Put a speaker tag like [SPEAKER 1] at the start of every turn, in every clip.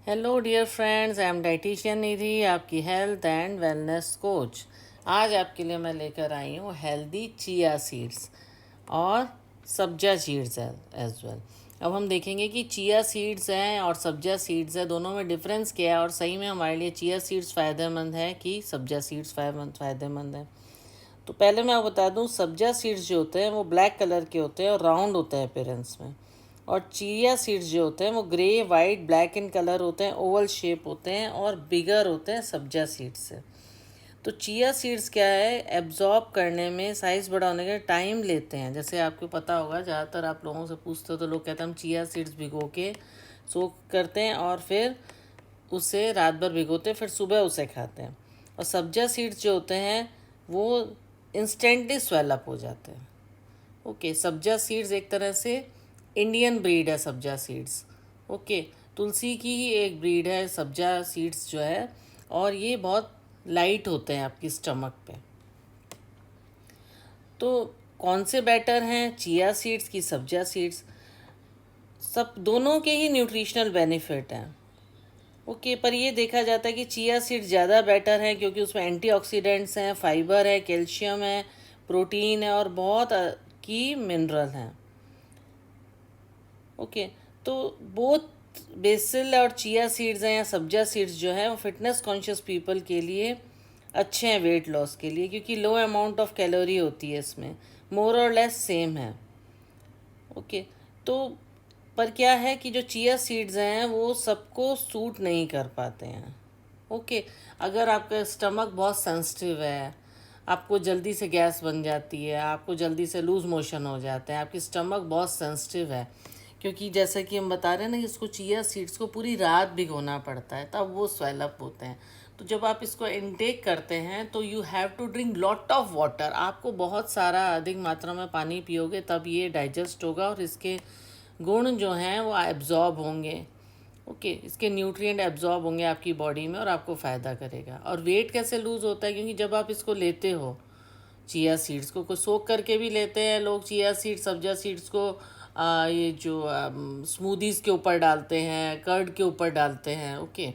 [SPEAKER 1] Hello dear friends, I am dietitian Nidhi, आपकी health and wellness coach. आज आपके लिए मैं लेकर आई हूँ हेल्दी चिया सीड्स और सब्जा सीड्स एज वेल। अब हम देखेंगे कि चिया सीड्स हैं और सब्जा सीड्स है, दोनों में डिफरेंस क्या है और सही में हमारे लिए चिया सीड्स फ़ायदेमंद है कि सब्जा सीड्स फ़ायदेमंद है। तो पहले मैं आपको बता दूं, सब्जा सीड्स जो होते हैं वो ब्लैक कलर के होते हैं और राउंड होते हैं अपीयरेंस में। और चिया सीड्स जो होते हैं वो grey white black in colour होते हैं, ओवल शेप होते हैं और बिगर होते हैं सब्जा सीड्स से। तो चिया सीड्स क्या है, एब्जॉर्ब करने में, साइज़ बड़ा होने के टाइम लेते हैं। जैसे आपको पता होगा, ज़्यादातर आप लोगों से पूछते हो तो लोग कहते हैं हम चिया सीड्स भिगो के सोक करते हैं और फिर उसे रात भर भिगोते, फिर सुबह उसे खाते हैं। और सब्जा सीड्स जो होते हैं वो इंस्टेंटली स्वेलअप हो जाते हैं। ओके, सब्जा सीड्स एक तरह से इंडियन ब्रीड है सब्जा सीड्स। ओके, तुलसी की ही एक ब्रीड है सब्जा सीड्स जो है, और ये बहुत लाइट होते हैं आपकी स्टमक पे। तो कौन से बेटर हैं, चिया सीड्स की सब्जा सीड्स? सब दोनों के ही न्यूट्रिशनल बेनिफिट हैं। ओके, पर ये देखा जाता है कि चिया सीड्स ज़्यादा बेटर हैं क्योंकि उसमें एंटीऑक्सीडेंट्स हैं, फाइबर है, कैल्शियम है, प्रोटीन है और बहुत की मिनरल हैं। ओके, तो बोथ बेसिल और चिया सीड्स हैं या सब्जा सीड्स जो है वो फिटनेस कॉन्शियस पीपल के लिए अच्छे हैं वेट लॉस के लिए, क्योंकि लो अमाउंट ऑफ कैलोरी होती है इसमें, मोर और लेस सेम है। ओके, तो पर क्या है कि जो चिया सीड्स हैं वो सबको सूट नहीं कर पाते हैं। ओके, अगर आपका स्टमक बहुत सेंसिटिव है, आपको जल्दी से गैस बन जाती है, आपको जल्दी से लूज़ मोशन हो जाते हैं, आपकी स्टमक बहुत सेंसिटिव है, क्योंकि जैसा कि हम बता रहे हैं ना कि इसको चिया सीड्स को पूरी रात भिगोना पड़ता है तब वो स्वेलअप होते हैं। तो जब आप इसको इनटेक करते हैं तो you have to drink lot of water, आपको बहुत सारा अधिक मात्रा में पानी पियोगे तब ये डाइजेस्ट होगा और इसके गुण जो हैं वो एब्जॉर्ब होंगे। ओके, इसके न्यूट्रिएंट एब्जॉर्ब होंगे आपकी बॉडी में और आपको फ़ायदा करेगा। और वेट कैसे लूज़ होता है, क्योंकि जब आप इसको लेते हो चिया सीड्स को सोक करके भी लेते हैं लोग, चिया सीड्स सब्जा सीड्स को ये जो स्मूदीज़ के ऊपर डालते हैं, कर्ड के ऊपर डालते हैं। ओके,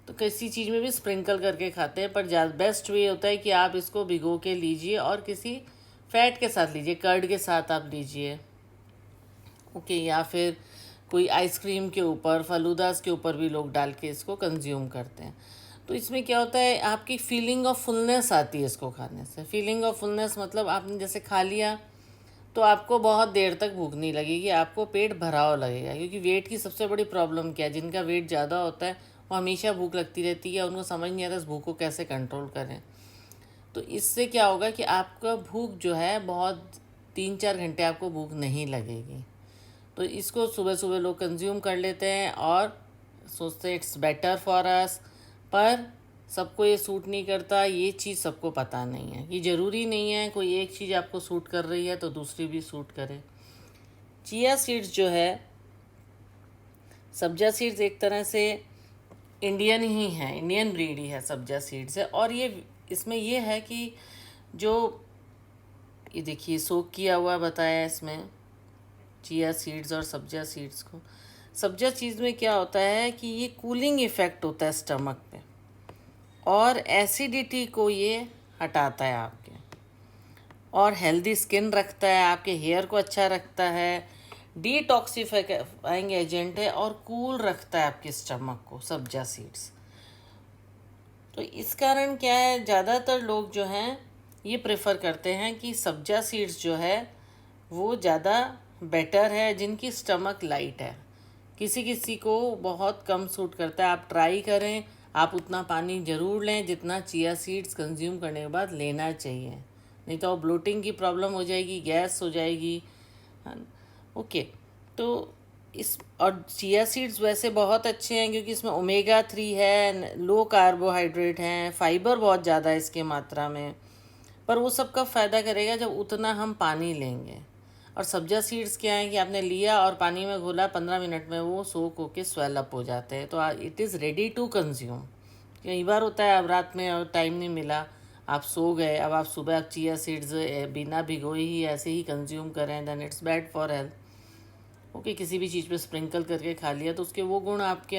[SPEAKER 1] तो किसी चीज़ में भी स्प्रिंकल करके खाते हैं, पर ज़्यादा बेस्ट वे होता है कि आप इसको भिगो के लीजिए और किसी फैट के साथ लीजिए, कर्ड के साथ आप लीजिए। ओके, या फिर कोई आइसक्रीम के ऊपर, फलूदास के ऊपर भी लोग डाल के इसको कंज्यूम करते हैं। तो इसमें क्या होता है, आपकी फीलिंग ऑफ फुलनेस आती है इसको खाने से। फीलिंग ऑफ फुलनेस मतलब आपने जैसे खा लिया तो आपको बहुत देर तक भूख नहीं लगेगी, आपको पेट भराव लगेगा। क्योंकि वेट की सबसे बड़ी प्रॉब्लम क्या है, जिनका वेट ज़्यादा होता है वो हमेशा भूख लगती रहती है, उनको समझ नहीं आता इस भूख को कैसे कंट्रोल करें। तो इससे क्या होगा कि आपका भूख जो है बहुत 3-4 घंटे आपको भूख नहीं लगेगी। तो इसको सुबह सुबह लोग कंज्यूम कर लेते हैं और सोचते हैं इट्स बेटर फॉर अस, पर सबको ये सूट नहीं करता। ये चीज़ सबको पता नहीं है, ये ज़रूरी नहीं है कोई एक चीज़ आपको सूट कर रही है तो दूसरी भी सूट करे। चिया सीड्स जो है, सब्जा सीड्स एक तरह से इंडियन ही है, इंडियन ब्रीड ही है सब्जा सीड्स है। और ये इसमें ये है कि जो ये देखिए सोक किया हुआ बताया है इसमें चिया सीड्स और सब्जा सीड्स को। सब्जा चीज़ में क्या होता है कि ये कूलिंग इफ़ेक्ट होता है स्टमक पे और एसिडिटी को ये हटाता है आपके, और हेल्दी स्किन रखता है, आपके हेयर को अच्छा रखता है, डिटॉक्सिफाइंग एजेंट है और कूल रखता है आपके स्टमक को सब्जा सीड्स। तो इस कारण क्या है, ज़्यादातर लोग जो हैं ये प्रेफर करते हैं कि सब्जा सीड्स जो है वो ज़्यादा बेटर है जिनकी स्टमक लाइट है। किसी किसी को बहुत कम सूट करता है, आप ट्राई करें, आप उतना पानी ज़रूर लें जितना चिया सीड्स कंज्यूम करने के बाद लेना चाहिए, नहीं तो ब्लोटिंग की प्रॉब्लम हो जाएगी, गैस हो जाएगी। हाँ, ओके, तो इस और चिया सीड्स वैसे बहुत अच्छे हैं क्योंकि इसमें ओमेगा 3 है, लो कार्बोहाइड्रेट हैं, फाइबर बहुत ज़्यादा है इसके मात्रा में। पर वो सब कब फ़ायदा करेगा, जब उतना हम पानी लेंगे। और सब्जा सीड्स क्या है कि आपने लिया और पानी में घोला, 15 मिनट में वो सोक होके स्वेल अप हो जाते हैं, तो it is ready to consume. कई बार होता है अब रात में और टाइम नहीं मिला, आप सो गए, अब आप सुबह आप चिया सीड्स बिना भिगोए ही ऐसे ही कंज्यूम करें, then it's bad for health. Okay, किसी भी चीज़ पे स्प्रिंकल करके खा लिया तो उसके वो गुण आपके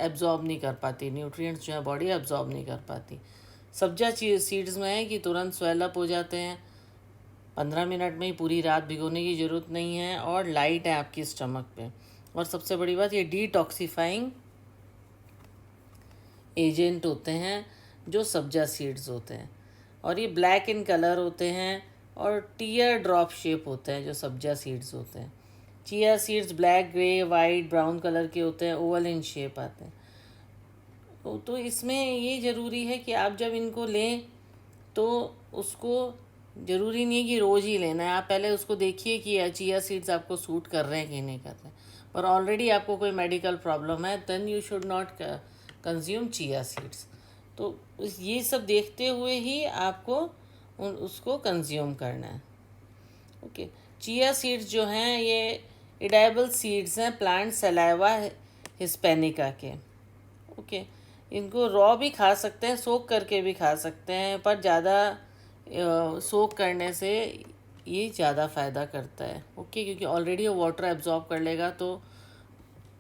[SPEAKER 1] एब्जॉर्ब नहीं कर पाती, न्यूट्रिएंट्स जो है बॉडी एब्जॉर्ब नहीं कर पाती। सब्जा सीड्स में है कि तुरंत स्वेलअप हो जाते हैं, 15 मिनट में ही, पूरी रात भिगोने की ज़रूरत नहीं है, और लाइट है आपकी स्टमक पे। और सबसे बड़ी बात, ये डिटॉक्सिफाइंग एजेंट होते हैं जो सब्जा सीड्स होते हैं, और ये ब्लैक इन कलर होते हैं और टीयर ड्रॉप शेप होते हैं जो सब्जा सीड्स होते हैं। Chia seeds black, grey, white, brown colour के होते हैं, ओवल इन शेप आते हैं। तो इसमें ये ज़रूरी है कि आप जब इनको लें तो उसको ज़रूरी नहीं है कि रोज़ ही लेना है। आप पहले उसको देखिए कि चिया सीड्स आपको सूट कर रहे हैं कि नहीं कर रहे हैं। पर ऑलरेडी आपको कोई मेडिकल प्रॉब्लम है, then you should not consume chia seeds. तो ये सब देखते हुए ही आपको उसको कंज्यूम करना है। ओके, चिया सीड्स जो हैं ये एडाइबल सीड्स हैं, प्लांट सलाइवा हिस्पैनिका के। ओके, इनको रॉ भी खा सकते हैं, सोक करके भी खा सकते हैं, पर ज़्यादा सोक करने से ये ज़्यादा फ़ायदा करता है। ओके, क्योंकि ऑलरेडी वो वाटर एब्जॉर्ब कर लेगा तो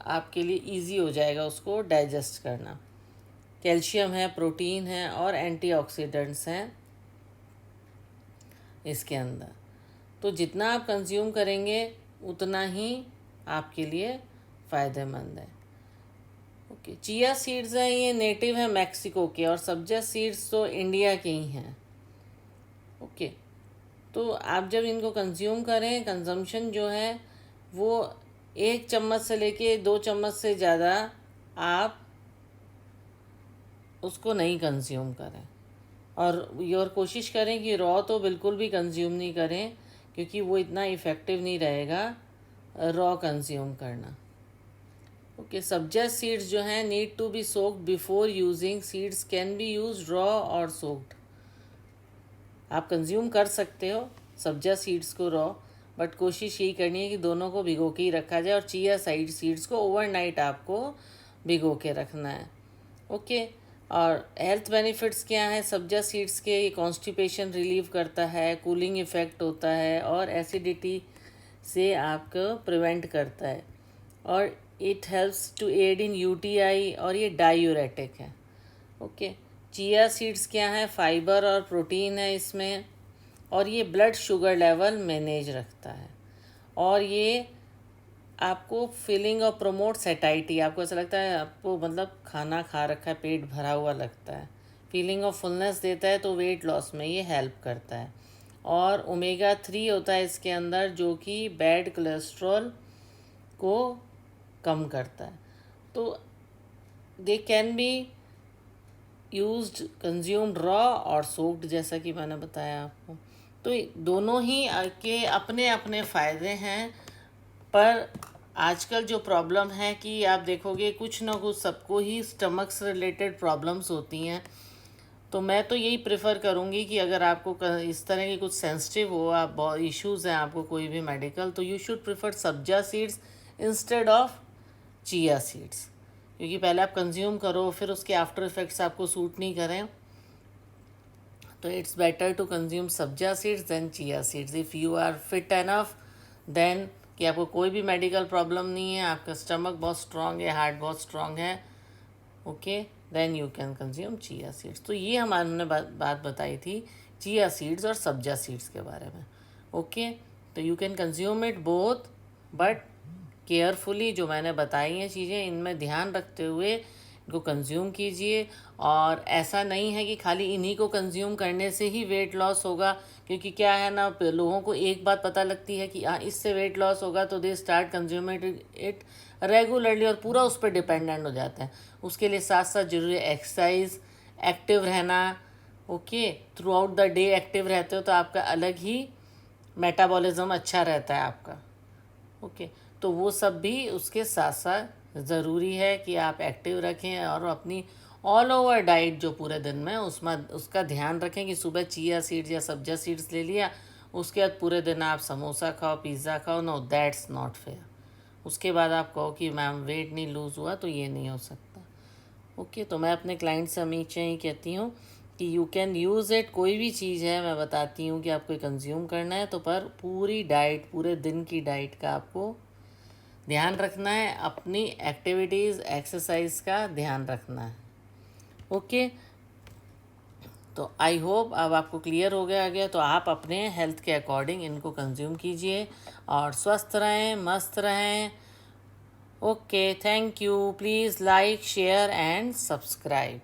[SPEAKER 1] आपके लिए इजी हो जाएगा उसको डाइजेस्ट करना। कैल्शियम है, प्रोटीन है और एंटीऑक्सीडेंट्स हैं इसके अंदर। तो जितना आप कंज्यूम करेंगे उतना ही आपके लिए फ़ायदेमंद है। ओके, चिया सीड्स हैं ये नेटिव है मैक्सिको के, और सब्जा सीड्स तो इंडिया के ही हैं। ओके, तो आप जब इनको कंज्यूम करें, कंजम्पशन जो है वो 1 चम्मच से लेके 2 चम्मच से ज़्यादा आप उसको नहीं कंज्यूम करें। और कोशिश करें कि रॉ तो बिल्कुल भी कंज्यूम नहीं करें, क्योंकि वो इतना इफ़ेक्टिव नहीं रहेगा रॉ कंज्यूम करना। ओके, सब्जा सीड्स जो हैं need to be soaked before using. Seeds can be use raw और सोक्ड। आप कंज्यूम कर सकते हो सब्जा सीड्स को रॉ, बट कोशिश यही करनी है कि दोनों को भिगो के ही रखा जाए, और चिया सीड्स को ओवरनाइट आपको भिगो के रखना है। ओके, और हेल्थ बेनिफिट्स क्या हैं सब्जा सीड्स के? ये कॉन्स्टिपेशन रिलीव करता है, कूलिंग इफ़ेक्ट होता है, और एसिडिटी से आपको प्रिवेंट करता है, और it helps to aid in UTI, और ये डायूरेटिक है। ओके, चिया सीड्स क्या है? फाइबर और प्रोटीन है इसमें, और ये ब्लड शुगर लेवल मैनेज रखता है, और ये आपको फीलिंग और प्रमोट सेटाइटी। आपको ऐसा लगता है आपको मतलब खाना खा रखा है, पेट भरा हुआ लगता है, फीलिंग ऑफ फुलनेस देता है, तो वेट लॉस में ये हेल्प करता है। और ओमेगा 3 होता है इसके अंदर, जो कि बैड कोलेस्ट्रॉल को कम करता है। तो they can be used, consumed raw और सोक्ड, जैसा कि मैंने बताया आपको। तो दोनों ही के अपने अपने फ़ायदे हैं, पर आजकल जो प्रॉब्लम है कि आप देखोगे कुछ ना कुछ सबको ही स्टमक से रिलेटेड प्रॉब्लम्स होती हैं। तो मैं तो यही प्रेफर करूँगी कि अगर आपको इस तरह की कुछ सेंसिटिव हो, आप बहुत इश्यूज़ हैं आपको कोई भी मेडिकल, तो you should prefer sabja seeds instead of chia seeds. क्योंकि पहले आप कंज्यूम करो, फिर उसके आफ्टर इफ़ेक्ट्स आपको सूट नहीं करें, तो it's better to consume sabja seeds than chia seeds. If you are fit enough, then कि आपको कोई भी मेडिकल प्रॉब्लम नहीं है, आपका स्टमक बहुत स्ट्रांग है, हार्ट बहुत स्ट्रांग है, okay, then you can consume chia seeds. तो ये हमने बात बताई थी चिया सीड्स और सब्जा सीड्स के बारे में। ओके, तो you can consume it both, but carefully. जो मैंने बताई हैं चीज़ें, इनमें ध्यान रखते हुए इनको कंज्यूम कीजिए। और ऐसा नहीं है कि खाली इन्हीं को कंज्यूम करने से ही वेट लॉस होगा, क्योंकि क्या है ना, लोगों को एक बात पता लगती है कि इससे वेट लॉस होगा, तो they start consuming it regularly, और पूरा उस पर डिपेंडेंट हो जाता है। उसके लिए साथ साथ जरूरी है एक्सरसाइज, एक्टिव रहना। Okay, through out the day active रहते हो तो आपका अलग ही मेटाबॉलिज्म अच्छा रहता है आपका। ओके, तो वो सब भी उसके साथ साथ ज़रूरी है कि आप एक्टिव रखें, और अपनी ऑल ओवर डाइट जो पूरे दिन में उसमें उसका ध्यान रखें कि सुबह चिया सीड्स या सब्जा सीड्स ले लिया, उसके बाद पूरे दिन आप समोसा खाओ, पिज़्ज़ा खाओ, नो, दैट्स नॉट फेयर। उसके बाद आप कहो कि मैम वेट नहीं लूज़ हुआ, तो ये नहीं हो सकता। ओके, तो मैं अपने क्लाइंट से हमेशा ही कहती हूँ कि यू कैन यूज़ इट, कोई भी चीज़ है मैं बताती हूँ कि आपको कंज्यूम करना है, तो पर पूरी डाइट, पूरे दिन की डाइट का आपको ध्यान रखना है, अपनी एक्टिविटीज़ एक्सरसाइज का ध्यान रखना है। ओके, तो आई होप अब आपको क्लियर हो गया तो आप अपने हेल्थ के अकॉर्डिंग इनको कंज्यूम कीजिए और स्वस्थ रहें, मस्त रहें। Okay, thank you. Please like, share and subscribe.